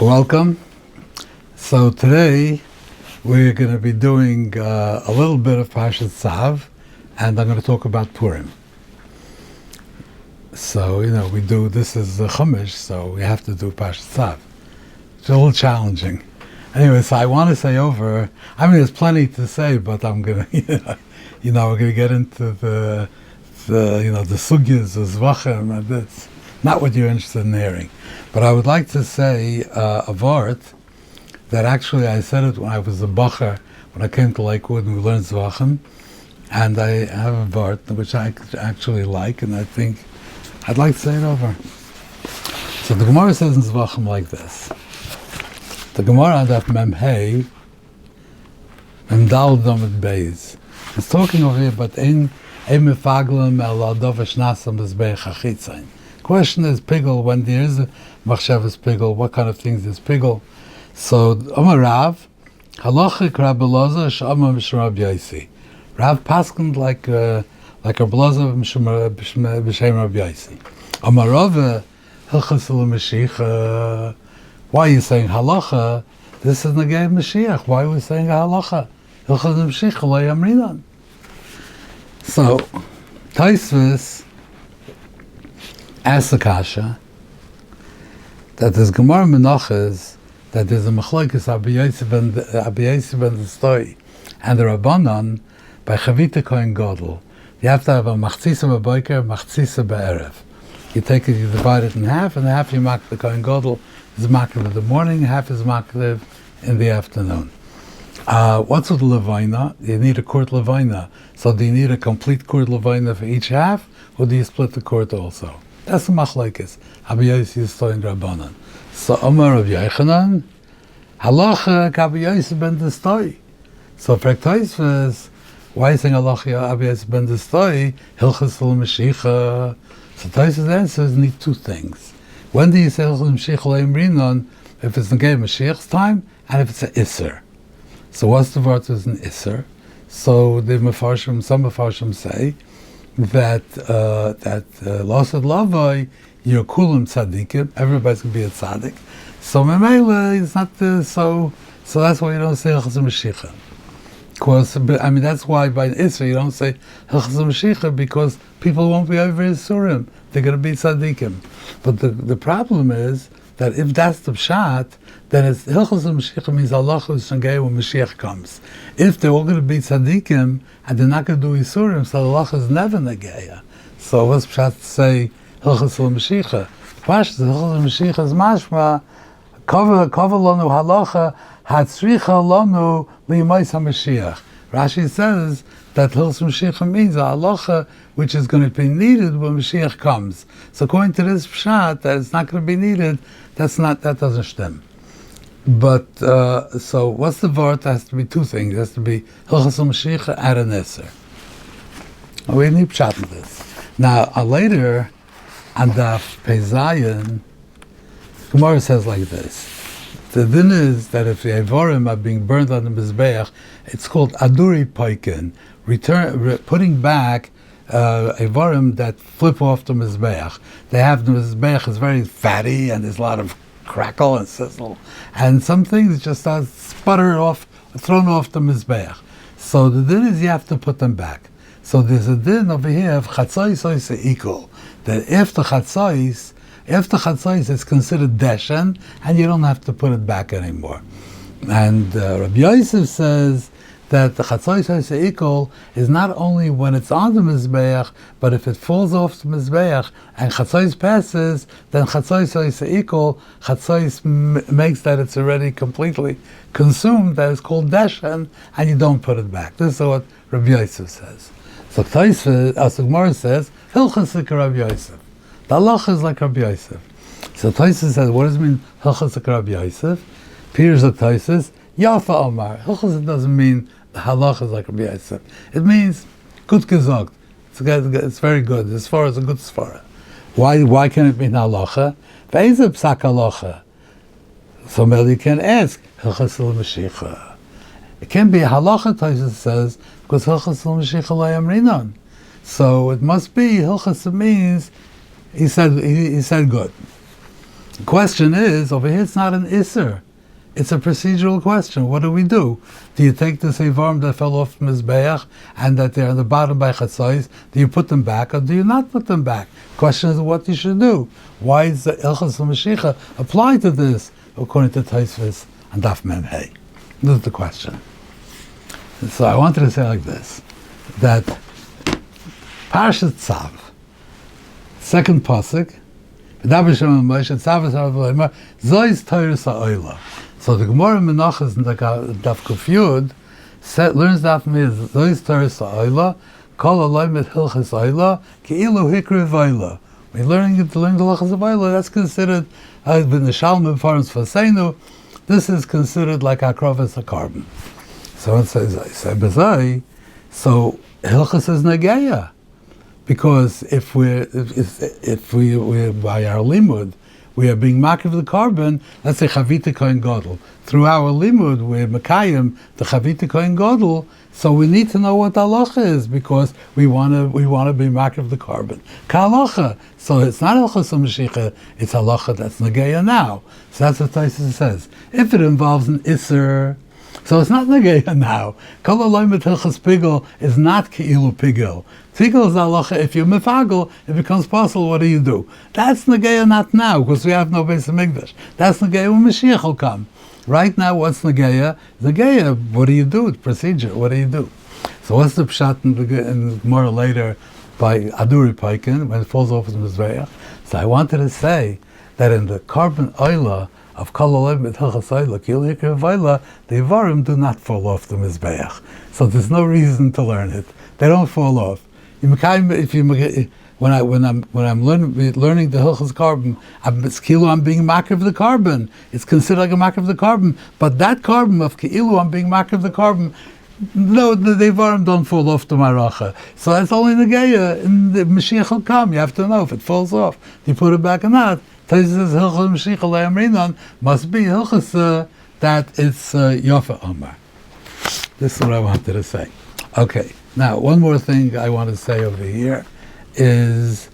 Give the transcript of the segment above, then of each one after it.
Welcome. So today we're going to be doing a little bit of Parshas Tzav, and I'm going to talk about Purim. So, this is the Chumash, so we have to do Parshas Tzav. It's a little challenging. Anyway, so I want to say there's plenty to say, but I'm going to, we're going to get into the sugyas, the zvachim, and that's not what you're interested in hearing. But I would like to say a vart that actually I said it when I was a bacher, when I came to Lakewood and we learned zvachim, and I have a vart which I actually like, and I think I'd like to say it over. So the Gemara says in zvachim like this. The Gemara on that Memhei, Memdal Domet Beis. It's talking over here, but ein mefaglim el adovesh nasam bezbeich achitzain. Question is pigel, when there is a machshavas pigel, what kind of things is pigel? So Amar Rav, halachik Rabbi Loza sh'amar b'shem Rabbi Yaisi. Rav paskend like a blaza b'shem Rabbi Yaisi. Amar Rav hilchas l'Mashiach. Why are you saying halacha? This is the game of Mashiach. Why are we saying halacha? Hilchas l'Mashiach lo yamrinan. So Taisvis asks the kasha that there's Gemara Menachas, that there's a Machlokes Rabbi Yosef and the Stoi and the Rabbanan by Chavita Kohen Gadol. You have to have a machzisa b'boker, machzisa b'erev. You take it, you divide it in half, and half you make the Kohen Gadol is makriv in the morning, half is makriv in the afternoon. What's with Levina? You need a quart Levina. So do you need a complete quart Levina for each half, or do you split the quart also? That's the machlokes. Rabbi Yosef Stoi and Rabbanan. So Amar Rav Yochanan, halacha Rabbi Yosef ben the Stoi. So for Taisvis, why are you saying halacha Rabbi Yosef ben the Stoi? Hilchas l'Mashiach. So Taisvis answers need two things. When do you say hilchas l'Mashiach le'imrinon? If it's the game of Mashiach's time, and if it's an Isser. So what's the word is an Isser? So the some Mefarshim say that Lasad Lavai, you're kulam tzaddikim, everybody's going to be a tzaddik. So Memela is not so that's why you don't say Hilchas Mashiach. Because that's why by an Isra you don't say Hilchas Mashiach, because people won't be over Yisurim. They're going to be tzaddikim. But the problem is that if that's the pshat, then it's Hilchas Mashiach means Allah is Shangay when Mashiach comes. If they're all going to be tzaddikim and they're not going to do Yisurim, so Allah is never Nageya. So what's pshat to say Hilchas Mashiach? Parshas Hilchas Mashiach is mashma cover lanu halacha hatzricha lanu liyimais haMashiach. Rashi says that Hilchas Mashiach means a halacha which is going to be needed when Mashiach comes. So according to this pshat that it's not going to be needed, that doesn't stem. But so what's the word? It has to be two things. It has to be Hilchas Mashiach and an Esser. We need pshat in this. Now later on the Pezayin, Gemara says like this. The din is that if the Evorim are being burned on the Mizbeach, it's called Aduri Poikin, putting back Evorim that flip off the Mizbeach. They have the Mizbeach is very fatty and there's a lot of crackle and sizzle, and some things just start sputter off, thrown off the Mizbeach. So the din is you have to put them back. So there's a din over here of chatzais equal, that if the chatzais is considered deshen, and you don't have to put it back anymore. And Rabbi Yosef says that the chatzais equal is not only when it's on the mizbeach, but if it falls off the mizbeach and chatzais passes, then chatzais equal, chatzais makes that it's already completely consumed, that is called deshen, and you don't put it back. This is what Rabbi Yosef says. So Gemara says, Hilchas like Rabbi Yosef. The halacha is like Rabbi Yosef. So Taisvis says, what does it mean, Hilchas like Rabbi Yosef? Peter's like Taisvis, Yafa Omar. Hilchas doesn't mean the halacha is like Rabbi Yosef. It means good gesagt. It's very good, as far as a good svara. Why can it mean halacha? Ve'ezeh psak halacha. So maybe you can ask, Hilchas l'Mashiach. It can be a halacha, Taisvis says, because Hilchas l'Mashiach lo yamrinon. So it must be Hilchas means he said good. The question is, over here it's not an Isser. It's a procedural question. What do we do? Do you take the Sevarim that fell off Mizbeach and that they're on the bottom by Chatzos? Do you put them back or do you not put them back? Question is what you should do. Why is the Ilchas Mashiach applied to this according to Tosfos and Daf Mem Hey? This is the question. So I wanted to say like this, that Parshas Tzav, second pasuk, so the Gemara Menachos in the Daf Kufyud learns that from here, Zois Torah Sa'oila, Kol Aloy Hilchas Oila, Ke'ilu Hikri Vayla. When you're learning the Hilchas of Oila, that's considered, with the Shalom Forms Faseinu, this is considered like Akrovas a carbon. So it says, so Hilchas is Nageya. Because if we by our limud, we are being makiv the carbon, let's say Chavita Kohen Gadol. Through our limud, we're Mekayim, the Chavita Kohen Gadol, so we need to know what the halacha is, because we want to be makiv the carbon. Ka so it's not Hilchos Mashiach, it's halacha that's Nageya now. So that's what Tosfos says. If it involves an Isser, so it's not Nageya now. Kol Aloy Hilchas Pigel is not Ke'ilu Pigel. Pigel is halacha. If you're mefagel, it becomes possible. What do? That's Nageya not now, because we have no Beis Hamikdash. That's Nageya when Mashiach will come. Right now, what's Nageya? Nageya, what do? It's procedure. What do? So what's the pshat in Gemara later by Aduri Paikin when it falls off the Mizbeach? So I wanted to say that in the carbon oila of Kol Aloy Hilchas Oila, Kil Hikri Vayla, the Ivarim do not fall off the Mizbeach. So there's no reason to learn it. They don't fall off. When I'm learning the Hilchas carbon, I'm being makir of the carbon. It's considered like a makir of the carbon. But that carbon of Keilu, I'm being makir of the carbon. No, the Devarim don't fall off the Maracha. So that's only Nageya. And the Mashiach will come. You have to know if it falls off. Do you put it back or not? Tosfos says Hilchas Mashiach Le'amrinon must be Hilchas that it's Yofa Omar. This is what I wanted to say. Okay. Now, one more thing I want to say over here is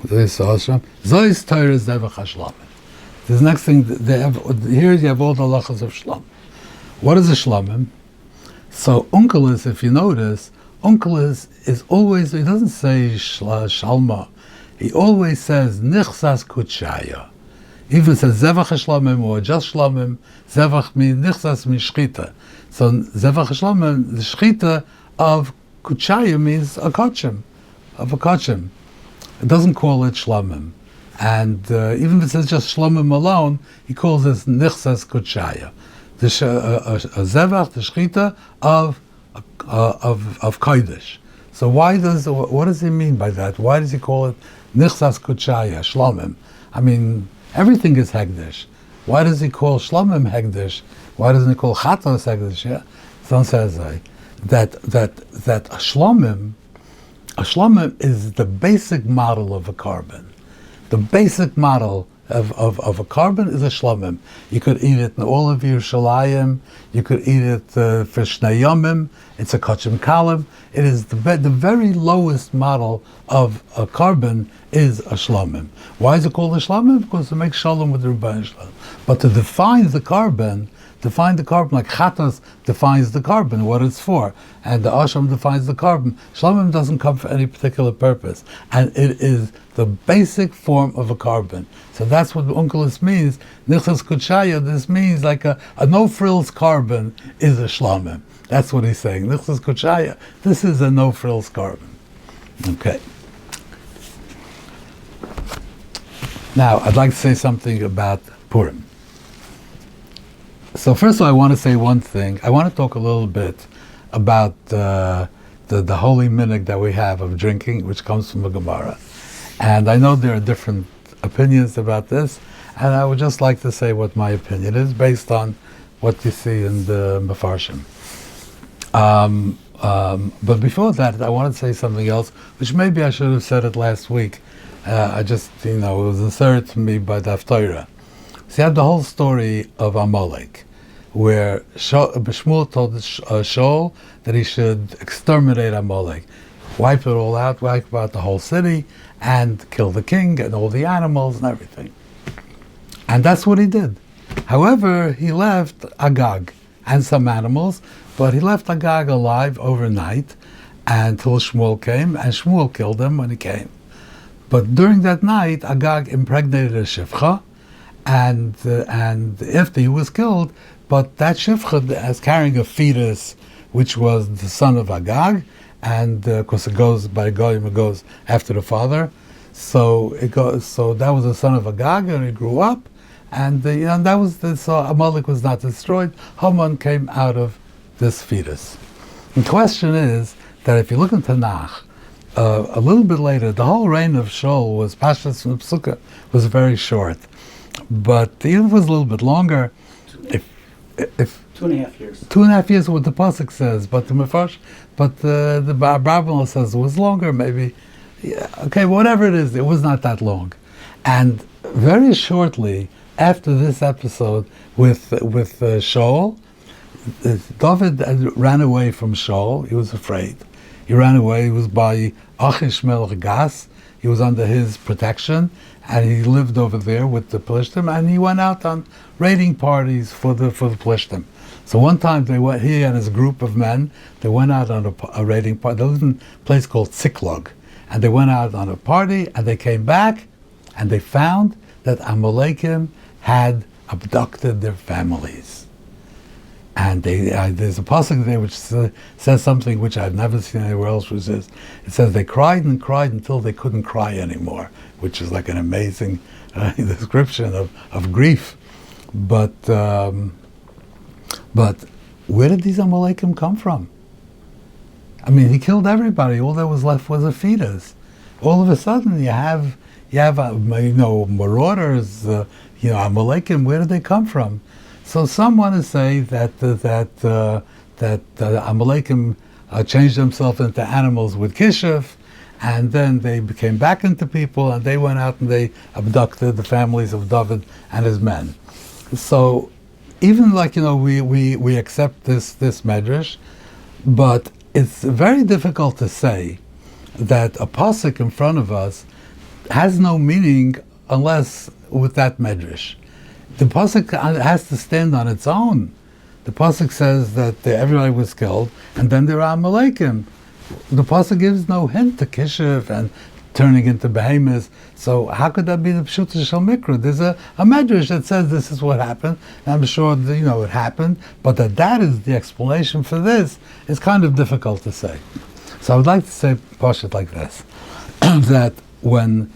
this Zois Torah Zevach HaShlamim. This next thing here you have all the halachas of Shlam. What is a Shlamim? So Unkelis, if you notice, Unkelis is always, he doesn't say Shalma, he always says Nichsas Kutshaya. Even says Zevach HaShlamim or just Shlamim, Zevach means Nichsas means Shchita. So Zevach HaShlamim, the Shchita of Kutshaya means a chacham, of a chacham. It doesn't call it Shlamim. And even if it says just Shlamim alone, he calls this Nichsas Kutshaya. A Zevach, the Shchita of Kodesh. So what does he mean by that? Why does he call it Nichsas Kutshaya, Shlamim? I mean, everything is Hegdesh. Why does he call Shlamim Hegdesh? Why doesn't he call Chatos Hegdesh? Yeah? Someone says that a Shlamim is the basic model of a carbon. The basic model of a carbon is a Shlamim. You could eat it in all of Yerushalayim. You could eat it for Shnei Yomim. It's a Chacham Kalim. It is the very lowest model of a carbon is a Shlamim. Why is it called a Shlamim? Because it makes Shalom with the Rebbeinu Shalom. But to define the carbon like Chatas defines the carbon, what it's for, and the Asham defines the carbon. Shlamim doesn't come for any particular purpose, and it is the basic form of a carbon. So that's what Unkelis means. Nichsas Kutshaya, this means like a no-frills carbon is a Shlamim. That's what he's saying. Nichsas Kutshaya, this is a no-frills carbon. Okay. Now, I'd like to say something about Purim. So first of all, I want to say one thing. I want to talk a little bit about the holy minhag that we have of drinking, which comes from the Gemara. And I know there are different opinions about this, and I would just like to say what my opinion is based on what you see in the Mefarshim. But before that, I want to say something else, which maybe I should have said it last week. I just, it was inserted to me by the Torah. So you have the whole story of Amalek, where Shmuel told Shaul that he should exterminate Amalek, wipe it all out, wipe out the whole city, and kill the king and all the animals and everything. And that's what he did. However, he left Agag and some animals, but he left Agag alive overnight until Shmuel came, and Shmuel killed him when he came. But during that night, Agag impregnated a shivcha, and after he was killed, but that shivcha is carrying a fetus, which was the son of Agag, and of course it goes by Goyim, it goes after the father. So that was the son of Agag, and he grew up, and that was so Amalek was not destroyed. Haman came out of this fetus. The question is that if you look in Tanakh, a little bit later, the whole reign of Shaul was Parshas and Psukkah was very short, but even if it was a little bit longer, if 2.5 years. 2.5 years, what the pasuk says, but the Mefarsh, the Bible says it was longer, maybe. Yeah, okay, whatever it is, it was not that long, and very shortly after this episode with Shaul, David ran away from Shaul. He was afraid. He ran away. He was by Achish Melech Gas. He was under his protection, and he lived over there with the Plishtim, and he went out on raiding parties for the Plishtim. So one time he and his group of men, they went out on a raiding party. They lived in a place called Tziklog, and they went out on a party, and they came back, and they found that Amalekim had abducted their families. And there's a pasuk there which says something which I've never seen anywhere else, which is, it says they cried and cried until they couldn't cry anymore, which is like an amazing description of grief. But where did these Amalekim come from? I mean, he killed everybody. All that was left was a fetus. All of a sudden, you have marauders, Amalekim. Where did they come from? So some want to say that Amalekim changed themselves into animals with kishuf, and then they became back into people, and they went out and they abducted the families of David and his men. So even we accept this medrash, but it's very difficult to say that a pasuk in front of us has no meaning unless with that medrash. The pasuk has to stand on its own. The pasuk says that everybody was killed, and then there are Amalekim. The pasuk gives no hint to Kishiv and turning into behemoths. So how could that be the Pshuta Shel Mikra? There's a medrash that says this is what happened. And I'm sure it happened, but that is the explanation for this is kind of difficult to say. So I would like to say Parshas like this: that when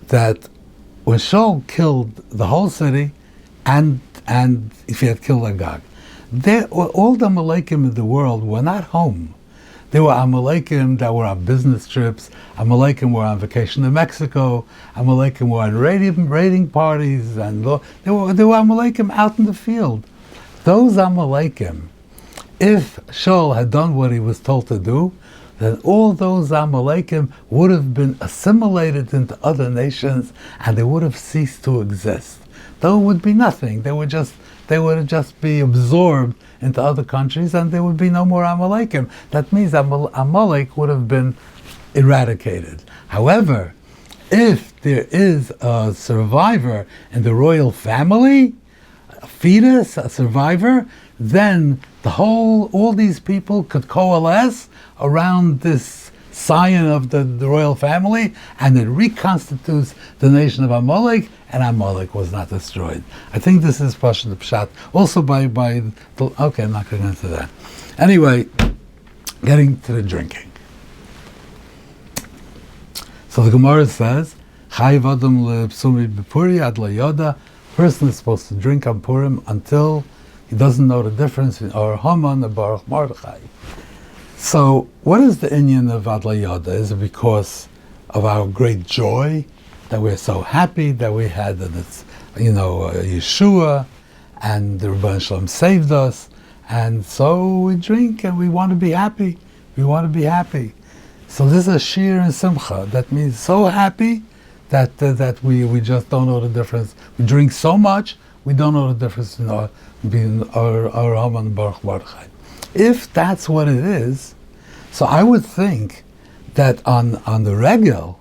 Shaul killed the whole city, and if he had killed Agag, all the Amalekim in the world were not home. There were Amalekim that were on business trips. Amalekim were on vacation in Mexico. Amalekim were on raiding parties, and there were Amalekim out in the field. Those Amalekim, if Shaul had done what he was told to do, then all those Amalekim would have been assimilated into other nations, and they would have ceased to exist. There would be nothing. They would just be absorbed into other countries, and there would be no more Amalekim. That means Amalek would have been eradicated. However, if there is a survivor in the royal family, a fetus, a survivor, then all these people could coalesce around this scion of the royal family, and it reconstitutes the nation of Amalek, and Amalek was not destroyed. I think this is Pasha the Pshat. Also okay, I'm not going into that. Anyway, getting to the drinking. So the Gemara says, Chayiv Adam lePsumi b'Puri ad layoda. Person is supposed to drink on Purim until he doesn't know the difference in Or Haman and Baruch Mordechai. So, what is the inyan of Ad Layoda? Is it because of our great joy that we're so happy that we had Yeshua and the Rebbeinu Shalom saved us, and so we drink and we want to be happy. We want to be happy. So this is a shir and simcha. That means so happy that we just don't know the difference. We drink so much we don't know the difference in being our Haman and Baruch Mordechai. If that's what it is, so I would think that on the regel,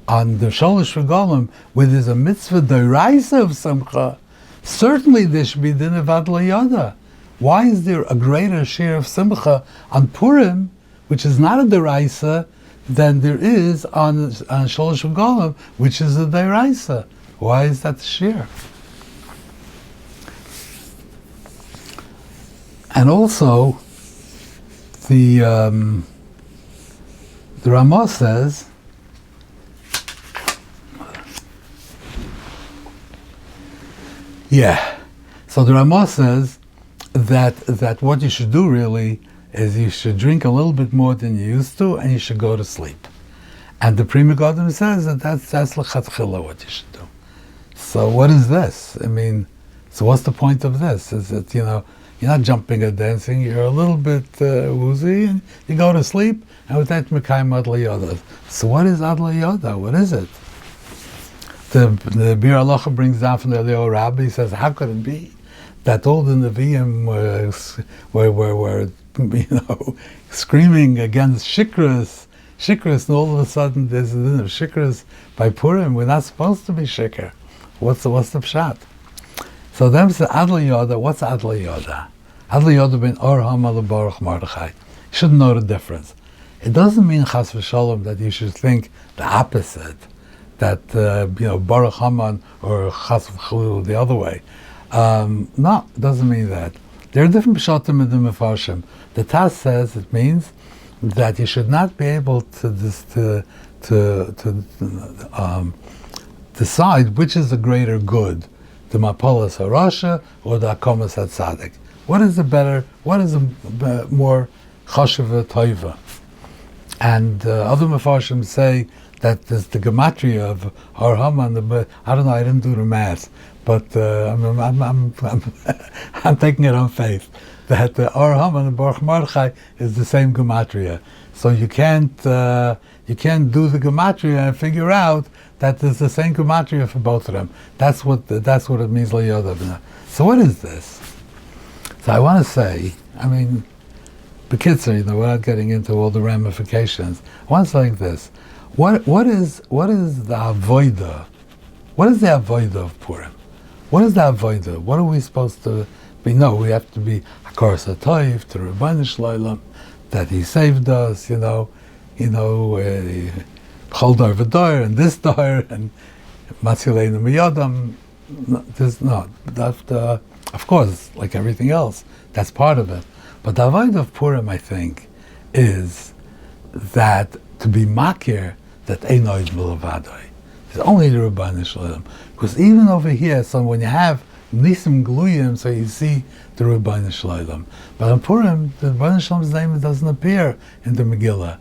on the Sholosh Regalim, where there's a mitzvah d'oraisa of Simcha, certainly there should be din of Adla Yada. Why is there a greater share of Simcha on Purim, which is not a d'oraisa, than there is on Sholosh Regalim, which is a d'oraisa? Why is that the share? And also, the Ramah says, so the Ramah says that what you should do really is you should drink a little bit more than you used to, and you should go to sleep. And the Pri Megadim says that that's l'chatchila what you should do. So what is this? I mean, so what's the point of this? Is that, you're not jumping or dancing, you're a little bit woozy, and you go to sleep, and with that, Mekayim Adla Yoda. So what is Adla Yoda? What is it? The Bir Halacha brings down from the Eliyahu Rabbi, he says, how could it be that all the Nevi'im were screaming against Shikras, and all of a sudden there's a din of Shikras by Purim? We're not supposed to be Shikr. What's the pshat? So them say Adla Yoda. What's Adla Yoda? Adla Yoda ben Or Hama Baruch Mordechai. You should know the difference. It doesn't mean Chas v'Shalom that you should think the opposite, that Baruch Haman or Chas v'Chalil the other way. No, it doesn't mean that. There are different pshatim in the Mefarshim. The Taz says it means that you should not be able to decide which is the greater good, the Mapolas HaRasha or the Akomas HaTzadik. What is the better? What is the more chashuva toiva? And other Mefarshim say that there's the gematria of Har Haman. I don't know. I didn't do the math, but I'm taking it on faith that the Har Haman and Baruch Mordechai is the same gematria. So you can't do the gematria and figure out that there's the same gematria for both of them. That's what it means. So what is this? So I want to say, B'kitzur, without getting into all the ramifications, I want to say like this. What is the avoida? What is the avoida of Purim? What is the avoida? What are we supposed to be? No, we have to be hakar satoiv to Rabbeinu Shloim, that He saved us. Chol dar v'dar and this dar and matzileinu miyadam. Of course, like everything else, that's part of it. But the avodah of Purim, I think, is that to be makir that einoid milavadoi. It's only the Rabbeinu Shalom. Because even over here, so when you have nisim gluyim, so you see the Rabbeinu Shalom. But in Purim, the Rabbeinu Shalom's name doesn't appear in the Megillah.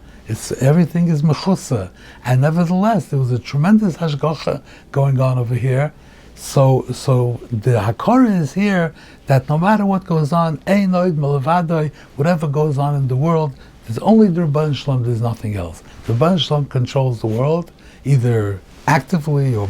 Everything is mechusa. And nevertheless, there was a tremendous hashgacha going on over here. So the hakara is here that no matter what goes on, einoid milavadoi, whatever goes on in the world, there's only the Rabbeinu Shalom, there's nothing else. The Rabbeinu Shalom controls the world, either actively or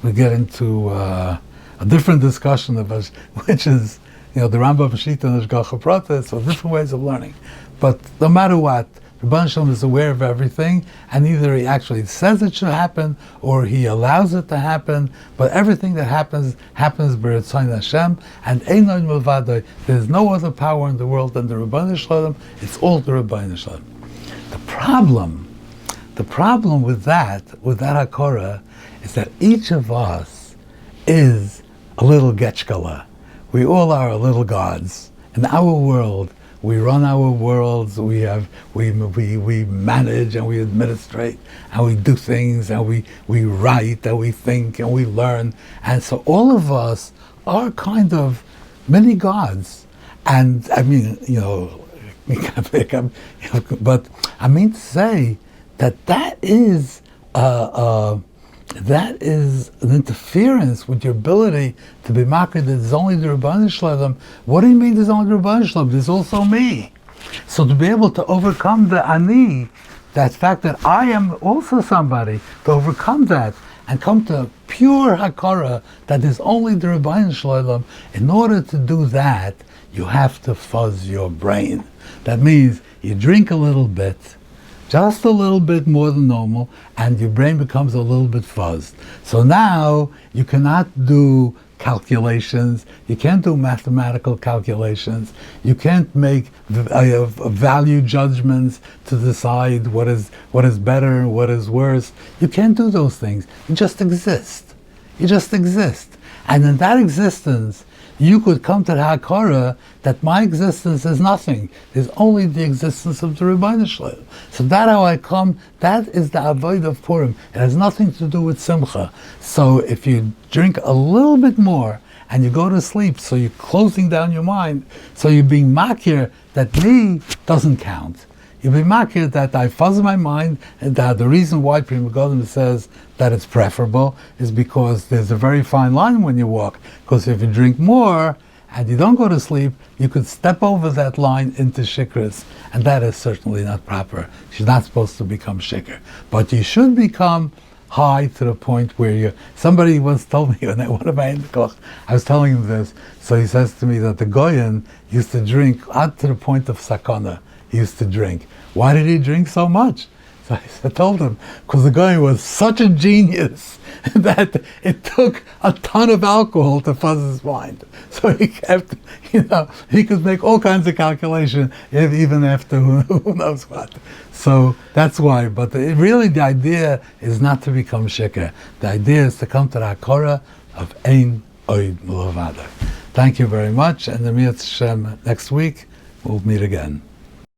we get into a different discussion of us, which is, the Rambam Shita and Hashgacha Prata, so different ways of learning. But no matter what, Rabbeinu Shalom is aware of everything, and either He actually says it should happen, or He allows it to happen, but everything that happens b'Ritzayin Hashem, and Einoid Milvadoi, there's no other power in the world than the Rabbeinu Shalom, it's all the Rabbeinu Shalom. The problem with that hakara, is that each of us is a little getchkala. We all are little gods. In our world, we run our worlds, we manage and we administrate and we do things and we write and we think and we learn. And so all of us are kind of many gods. And but I mean to say that is an interference with your ability to be makir that there's only the Rabbeinu Shalom. What do you mean there's only the Rabbeinu Shalom? There's also me. So to be able to overcome the ani, that fact that I am also somebody, to overcome that and come to pure hakara that there's only the Rabbeinu Shalom, in order to do that, you have to fuzz your brain. That means you drink a little bit, just a little bit more than normal, and your brain becomes a little bit fuzzed. So now you cannot do calculations, you can't do mathematical calculations, you can't make value judgments to decide what is better and what is worse. You can't do those things. You just exist. You just exist. And in that existence, you could come to the Hakara that my existence is nothing. There's only the existence of the Rebbeinu Shalom. So that's how I come. That is the avoid of Purim. It has nothing to do with Simcha. So if you drink a little bit more and you go to sleep, so you're closing down your mind, so you're being makir that me doesn't count. You'll be makir that I fuzz my mind, and that the reason why Pri Megadim says that it's preferable is because there's a very fine line when you walk. Because if you drink more and you don't go to sleep, you could step over that line into shikras, and that is certainly not proper. You're not supposed to become shikr, but you should become high to the point where you. Somebody once told me when one of my endkoch, I was telling him this, so he says to me that the Goyen used to drink up to the point of sakana. He used to drink. Why did he drink so much? So I told him, because the guy was such a genius that it took a ton of alcohol to fuzz his mind. So he kept, he could make all kinds of calculations, even after who knows what. So that's why. But really the idea is not to become shikr. The idea is to come to the hakara of ein oid mulavada. Thank you very much, and the Mitzvah Shem next week we'll meet again.